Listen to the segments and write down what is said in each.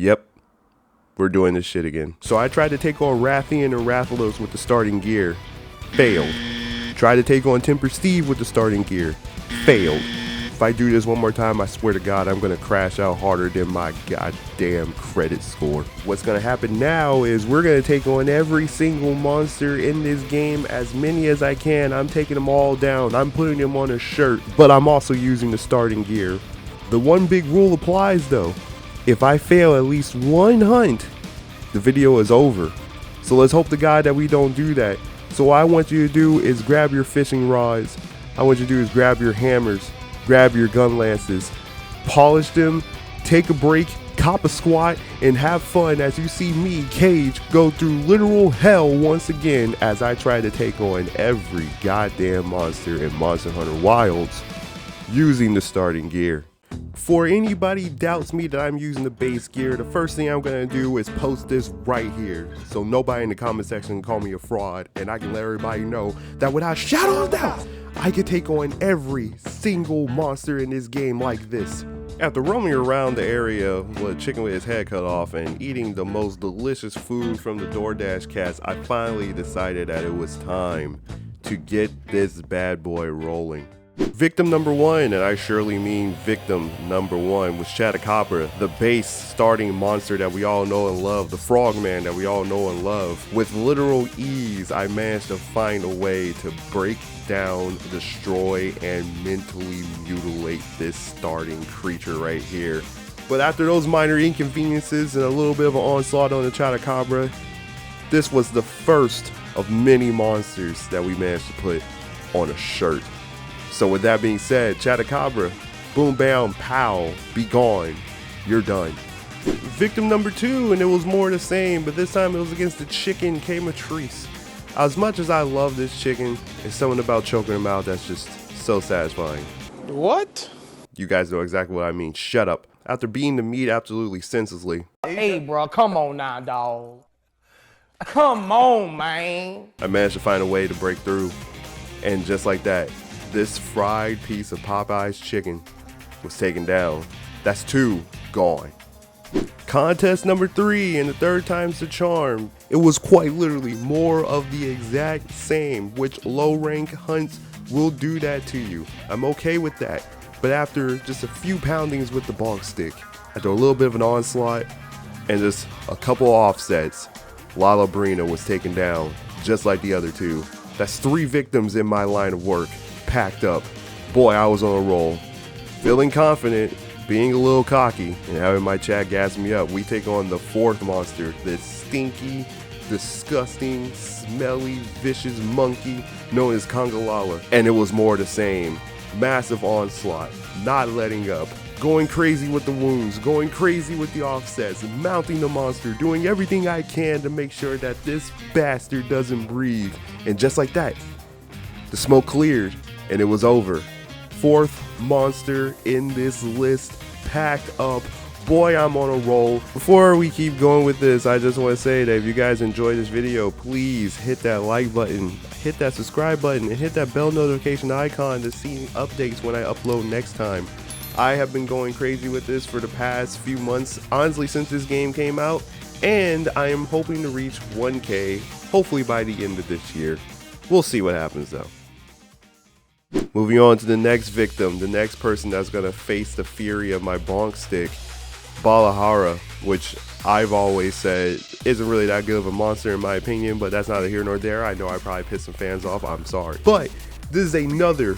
Yep, we're doing this shit again. So I tried to take on Rathian and Rathalos with the starting gear. Failed. Tried to take on Temper Steve with the starting gear. Failed. If I do this one more time, I swear to God, I'm gonna crash out harder than my goddamn credit score. What's gonna happen now is we're gonna take on every single monster in this game, as many as I can. I'm taking them all down. I'm putting them on a shirt, but I'm also using the starting gear. The one big rule applies though. If I fail at least one hunt, the video is over. So let's hope to God that we don't do that. So what I want you to do is grab your fishing rods. I want you to do is grab your hammers, grab your gun lances, polish them, take a break, cop a squat, and have fun as you see me, Cage, go through literal hell once again as I try to take on every goddamn monster in Monster Hunter Wilds using the starting gear. For anybody doubts me that I'm using the base gear, the first thing I'm gonna do is post this right here, so nobody in the comment section can call me a fraud, and I can let everybody know that without a shadow of doubt, I can take on every single monster in this game like this. After roaming around the area with a chicken with his head cut off and eating the most delicious food from the DoorDash cats, I finally decided that it was time to get this bad boy rolling. Victim number one, and I surely mean victim number one, was Chatacabra, the base starting monster that we all know and love, the frogman that we all know and love. With literal ease, I managed to find a way to break down, destroy, and mentally mutilate this starting creature right here. But after those minor inconveniences and a little bit of an onslaught on the Chatacabra, this was the first of many monsters that we managed to put on a shirt. So with that being said, Chatacabra, boom, bam, pow, be gone. You're done. Victim number two, and it was more the same, but this time it was against the chicken Matrice. As much as I love this chicken, it's something about choking him out that's just so satisfying. What? You guys know exactly what I mean. Shut up. After beating the meat absolutely senselessly. Hey, bro, come on now, dog. Come on, man. I managed to find a way to break through. And just like that, this fried piece of Popeye's chicken was taken down. That's two gone. Contest number three, and the third time's the charm. It was quite literally more of the exact same, which low rank hunts will do that to you. I'm okay with that. But after just a few poundings with the bog stick, after a little bit of an onslaught and just a couple offsets, Lala Brina was taken down just like the other two. That's three victims in my line of work. Packed up. Boy, I was on a roll. Feeling confident, being a little cocky, and having my chat gas me up, we take on the fourth monster, this stinky, disgusting, smelly, vicious monkey known as Congalala. And it was more the same. Massive onslaught, not letting up, going crazy with the wounds, going crazy with the offsets, mounting the monster, doing everything I can to make sure that this bastard doesn't breathe. And just like that, the smoke cleared. And it was over. Fourth monster in this list, packed up. Boy, I'm on a roll. Before we keep going with this, I just want to say that if you guys enjoyed this video, please hit that like button, hit that subscribe button, and hit that bell notification icon to see updates when I upload next time. I have been going crazy with this for the past few months, honestly, since this game came out, and I am hoping to reach 1K, hopefully by the end of this year. We'll see what happens though. Moving on to the next victim, the next person that's going to face the fury of my bonk stick, Balahara, which I've always said isn't really that good of a monster in my opinion, but that's neither here nor there. I know I probably pissed some fans off, I'm sorry. But this is another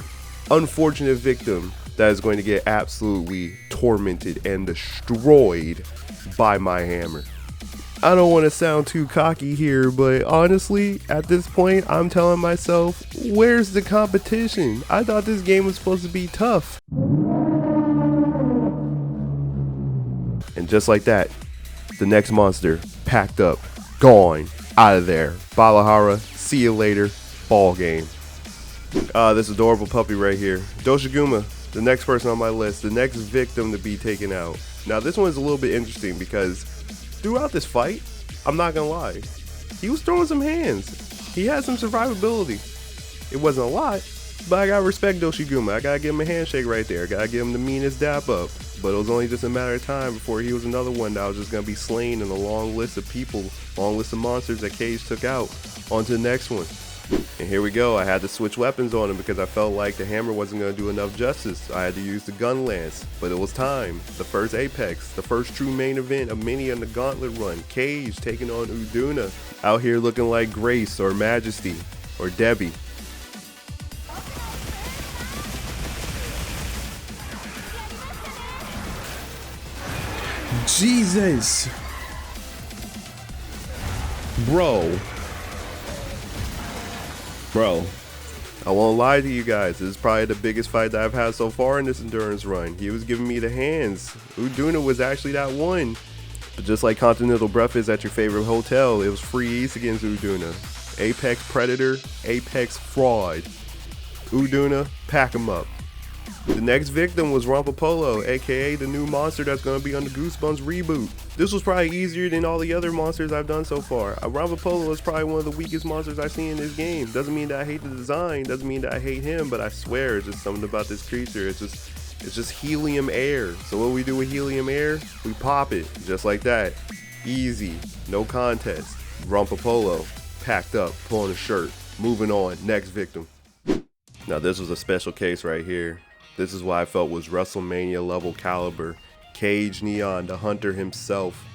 unfortunate victim that is going to get absolutely tormented and destroyed by my hammer. I don't want to sound too cocky here, but honestly, at this point, I'm telling myself, where's the competition? I thought this game was supposed to be tough. And just like that, the next monster, packed up, gone, out of there. Balahara, see you later, ball game. This adorable puppy right here, Doshiguma, the next person on my list, the next victim to be taken out. Now this one is a little bit interesting because throughout this fight, I'm not gonna lie, he was throwing some hands. He had some survivability. It wasn't a lot, But I gotta respect Doshiguma. I gotta give him a handshake right there. I gotta give him the meanest dap up. But it was only just a matter of time before he was another one that was just gonna be slain in a long list of people, long list of monsters that Cage took out. On to the next one. And here we go. I had to switch weapons on him because I felt like the hammer wasn't going to do enough justice. I had to use the gun lance, but it was time. The first Apex, the first true main event of many in the gauntlet run. Cage taking on Uduna, out here looking like Grace or Majesty or Debbie. Jesus, bro. I won't lie to you guys, this is probably the biggest fight that I've had so far in this endurance run. He was giving me the hands. Uduna was actually that one. But just like Continental Breakfast at your favorite hotel, it was free eats against Uduna. Apex Predator, Apex Fraud. Uduna, pack him up. The next victim was Rompopolo, aka the new monster that's going to be on the Goosebumps reboot. This was probably easier than all the other monsters I've done so far. Rompopolo is probably one of the weakest monsters I've seen in this game. Doesn't mean that I hate the design, doesn't mean that I hate him, but I swear it's just something about this creature. It's just helium air. So what we do with helium air, we pop it, just like that. Easy, no contest. Rompopolo, packed up, pulling a shirt, moving on, next victim. Now this was a special case right here. This is what I felt was WrestleMania level caliber. CageNeon, the hunter himself,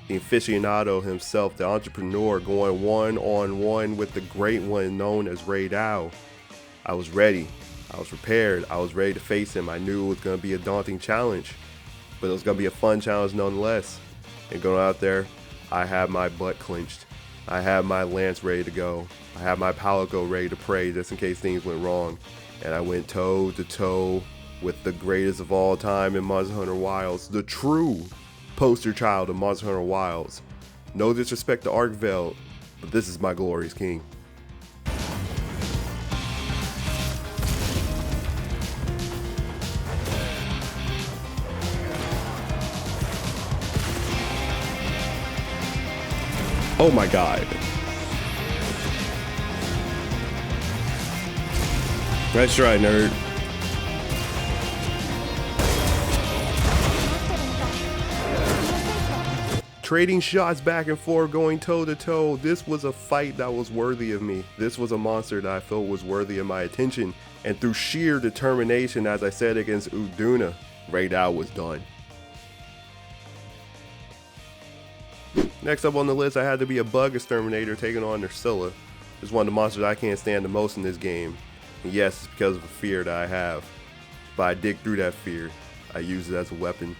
the aficionado himself, the entrepreneur going one-on-one with the great one known as Ray Dow. I was ready. I was prepared. I was ready to face him. I knew it was going to be a daunting challenge, but it was going to be a fun challenge nonetheless. And going out there, I had my butt clenched. I had my lance ready to go. I had my palico ready to pray just in case things went wrong. And I went toe to toe with the greatest of all time in Monster Hunter Wilds, the true poster child of Monster Hunter Wilds. No disrespect to Arkveld, but this is my glorious king. Oh my god. That's right, nerd. Trading shots back and forth, going toe to toe. This was a fight that was worthy of me. This was a monster that I felt was worthy of my attention. And through sheer determination, as I said against Uduna, Ray Dow was done. Next up on the list, I had to be a bug exterminator taking on Ursula. It's one of the monsters I can't stand the most in this game. And yes, it's because of a fear that I have. But I dig through that fear. I use it as a weapon.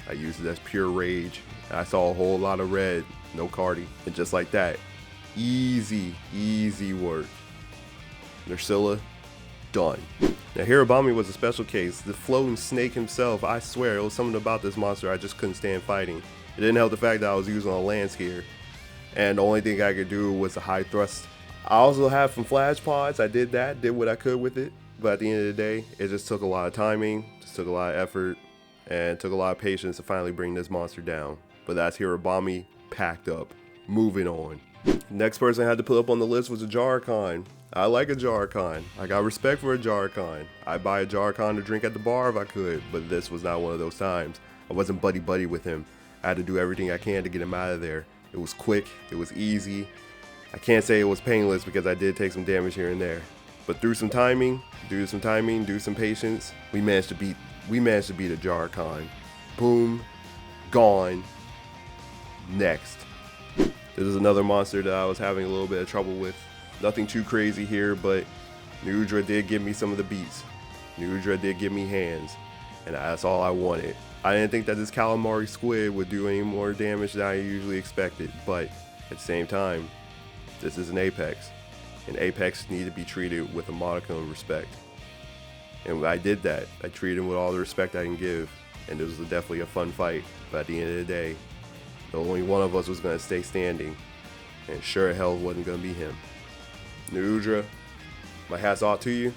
I use it as pure rage. I saw a whole lot of red, no Cardi. And just like that, easy work. Ursula, done. Now Hirobami was a special case. The floating snake himself, I swear, it was something about this monster I just couldn't stand fighting. It didn't help the fact that I was using a lance here. And the only thing I could do was a high thrust. I also have some flash pods. I did that, did what I could with it. But at the end of the day, it just took a lot of timing, just took a lot of effort, and took a lot of patience to finally bring this monster down. But that's Hirobami, packed up, moving on. Next person I had to put up on the list was a Jarkon. I like a Jarkon. I got respect for a Jarkon. I'd buy a Jarkon to drink at the bar if I could, but this was not one of those times. I wasn't buddy-buddy with him. I had to do everything I can to get him out of there. It was quick, it was easy. I can't say it was painless because I did take some damage here and there. But through some timing, do some patience, we managed to beat a Jarkon. Boom, gone. Next. This is another monster that I was having a little bit of trouble with. Nothing too crazy here, but Nudra did give me some of the beats. Nudra did give me hands, and that's all I wanted. I didn't think that this calamari squid would do any more damage than I usually expected, but at the same time, this is an Apex, and Apex need to be treated with a modicum of respect. And I did that. I treated him with all the respect I can give, and it was definitely a fun fight. But at the end of the day, only one of us was going to stay standing, and sure hell wasn't going to be him. Nudra, my hat's off to you,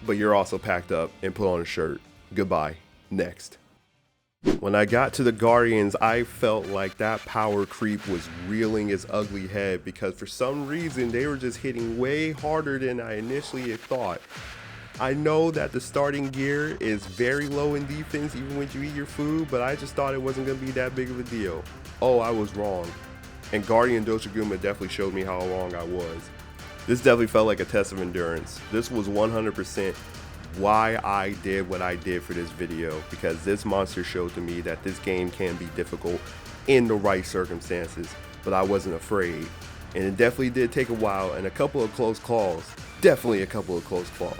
but you're also packed up and put on a shirt. Goodbye. Next. When I got to the Guardians, I felt like that power creep was reeling its ugly head because for some reason they were just hitting way harder than I initially had thought. I know that the starting gear is very low in defense even when you eat your food, but I just thought it wasn't going to be that big of a deal. Oh, I was wrong. And Guardian Doshiguma definitely showed me how wrong I was. This definitely felt like a test of endurance. This was 100% why I did what I did for this video, because this monster showed to me that this game can be difficult in the right circumstances, but I wasn't afraid. And it definitely did take a while and a couple of close calls. Definitely a couple of close calls.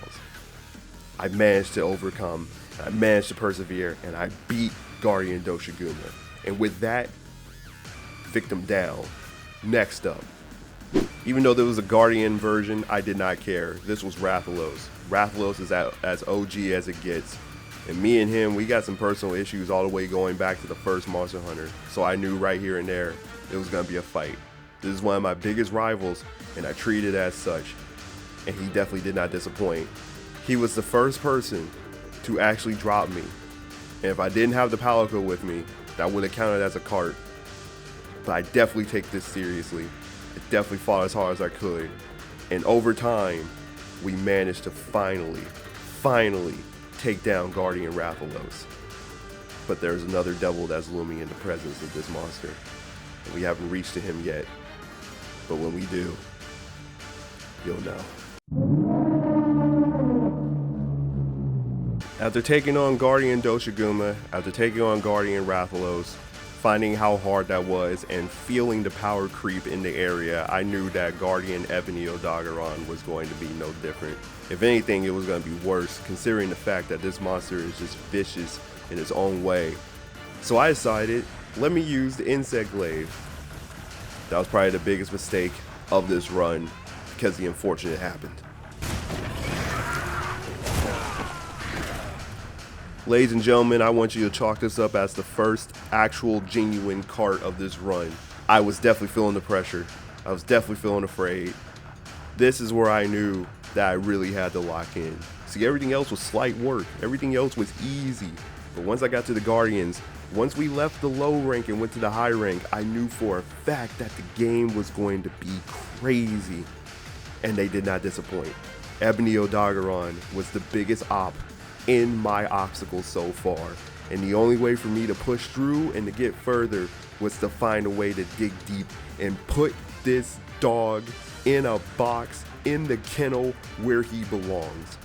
I managed to overcome, I managed to persevere, and I beat Guardian Doshiguma. And with that, victim down. Next up. Even though there was a Guardian version, I did not care. This was Rathalos. Rathalos is as OG as it gets. And me and him, we got some personal issues all the way going back to the first Monster Hunter. So I knew right here and there, it was going to be a fight. This is one of my biggest rivals, and I treat it as such. And he definitely did not disappoint. He was the first person to actually drop me. And if I didn't have the Palico with me, that would have counted as a cart. But I definitely take this seriously. I definitely fought as hard as I could. And over time, we managed to finally take down Guardian Rathalos. But there's another devil that's looming in the presence of this monster. And we haven't reached to him yet. But when we do, you'll know. After taking on Guardian Doshiguma, after taking on Guardian Rathalos, finding how hard that was and feeling the power creep in the area, I knew that Guardian Ebony Odogaron was going to be no different. If anything, it was going to be worse, considering the fact that this monster is just vicious in its own way. So I decided, let me use the Insect Glaive. That was probably the biggest mistake of this run, because the unfortunate happened. Ladies and gentlemen, I want you to chalk this up as the first actual genuine cart of this run. I was definitely feeling the pressure. I was definitely feeling afraid. This is where I knew that I really had to lock in. See, everything else was slight work. Everything else was easy. But once I got to the Guardians, once we left the low rank and went to the high rank, I knew for a fact that the game was going to be crazy. And they did not disappoint. Ebony Odogaron was the biggest op in my obstacle so far, and the only way for me to push through and to get further was to find a way to dig deep and put this dog in a box in the kennel where he belongs.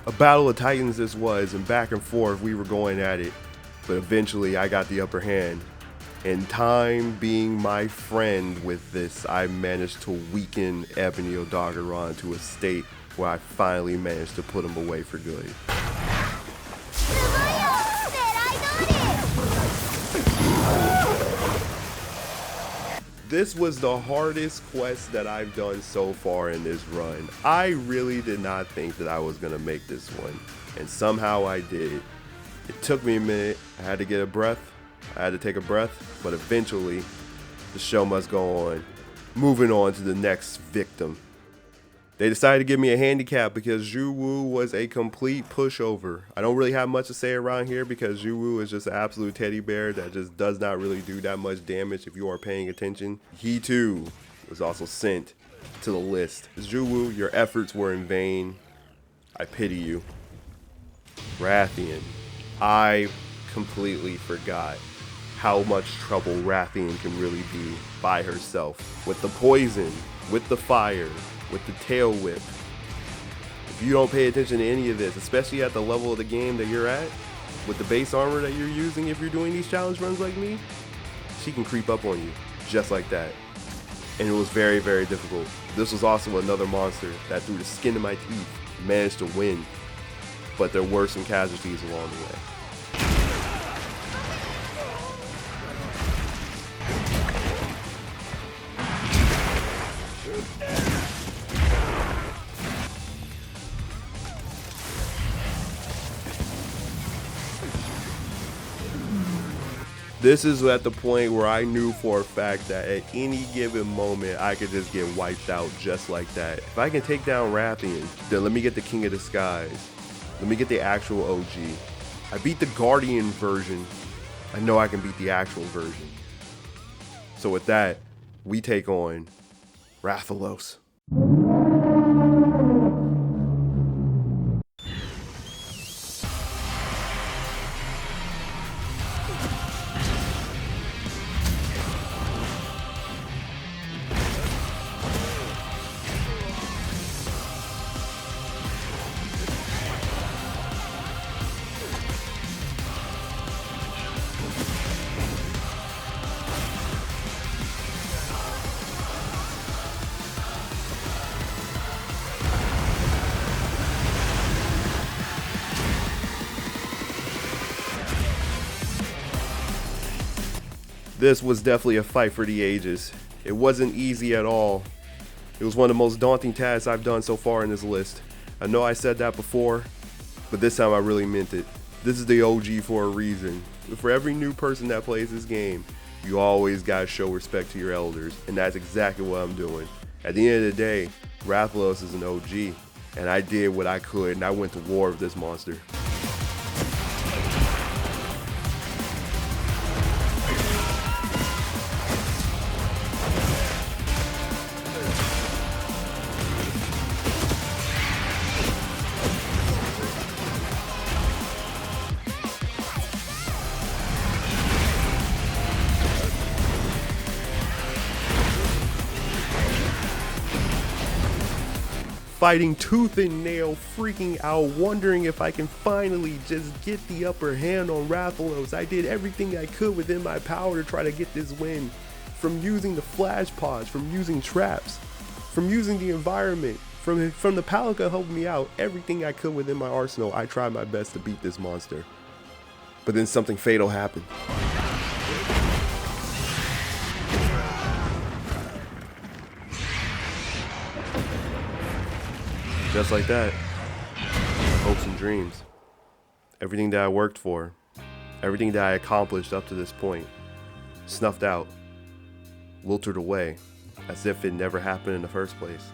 A battle of titans this was, and back and forth we were going at it, but eventually I got the upper hand. And time being my friend with this, I managed to weaken Ebony Odogaron to a state where I finally managed to put him away for good. This was the hardest quest that I've done so far in this run. I really did not think that I was gonna make this one, and somehow I did. It took me a minute. I had to get a breath. I had to take a breath, but eventually the show must go on. Moving on to the next victim. They decided to give me a handicap because Zhu Wu was a complete pushover. I don't really have much to say around here because Zhu Wu is just an absolute teddy bear that just does not really do that much damage if you are paying attention. He too was also sent to the list. Zhu Wu, your efforts were in vain. I pity you. Rathian. I completely forgot how much trouble Rathian can really be by herself. With the poison, with the fire, with the tail whip. If you don't pay attention to any of this, especially at the level of the game that you're at, with the base armor that you're using if you're doing these challenge runs like me, she can creep up on you just like that. And it was very, very difficult. This was also another monster that through the skin of my teeth managed to win, but there were some casualties along the way. This is at the point where I knew for a fact that at any given moment I could just get wiped out just like that. If I can take down Rathian, then let me get the King of the Skies. Let me get the actual OG. I beat the Guardian version. I know I can beat the actual version. So with that, we take on Rathalos. This was definitely a fight for the ages. It wasn't easy at all. It was one of the most daunting tasks I've done so far in this list. I know I said that before, but this time I really meant it. This is the OG for a reason. For every new person that plays this game, you always gotta show respect to your elders, and that's exactly what I'm doing. At the end of the day, Rathalos is an OG, and I did what I could, and I went to war with this monster. Fighting tooth and nail, freaking out, wondering if I can finally just get the upper hand on Rathalos. I did everything I could within my power to try to get this win. From using the flash pods, from using traps, from using the environment, from the Palika helping me out, everything I could within my arsenal, I tried my best to beat this monster. But then something fatal happened. Just like that, hopes and dreams, everything that I worked for, everything that I accomplished up to this point, snuffed out, wilted away, as if it never happened in the first place.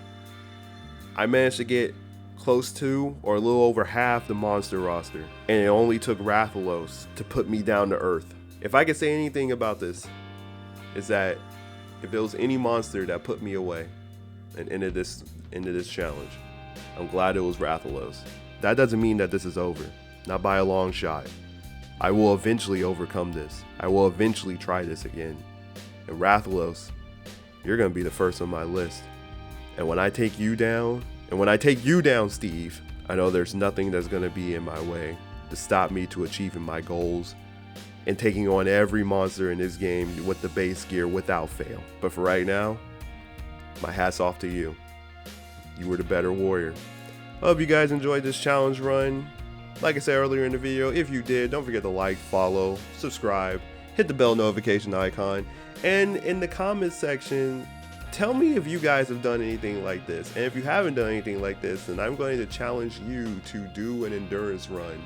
I managed to get close to, or a little over half the monster roster, and it only took Rathalos to put me down to earth. If I could say anything about this, is that if there was any monster that put me away and ended this challenge, I'm glad it was Rathalos. That doesn't mean that this is over, not by a long shot. I will eventually overcome this. I will eventually try this again. And Rathalos, you're gonna be the first on my list. And when I take you down, Steve, I know there's nothing that's gonna be in my way to stop me to achieving my goals and taking on every monster in this game with the base gear without fail. But for right now, my hat's off to you. You were the better warrior. I hope you guys enjoyed this challenge run. Like I said earlier in the video, if you did, don't forget to like, follow, subscribe, hit the bell notification icon, and in the comments section, tell me if you guys have done anything like this. And if you haven't done anything like this, then I'm going to challenge you to do an endurance run.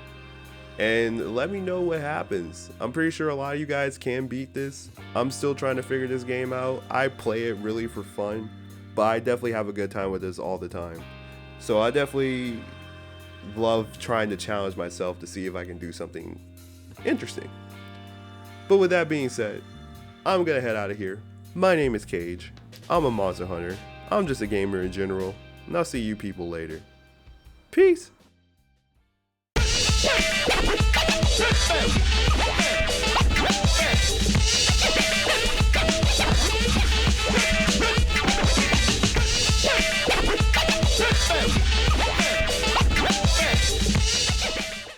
And let me know what happens. I'm pretty sure a lot of you guys can beat this. I'm still trying to figure this game out. I play it really for fun, but I definitely have a good time with this all the time. So I definitely love trying to challenge myself to see if I can do something interesting. But with that being said, I'm gonna head out of here. My name is Cage. I'm a monster hunter. I'm just a gamer in general. And I'll see you people later. Peace.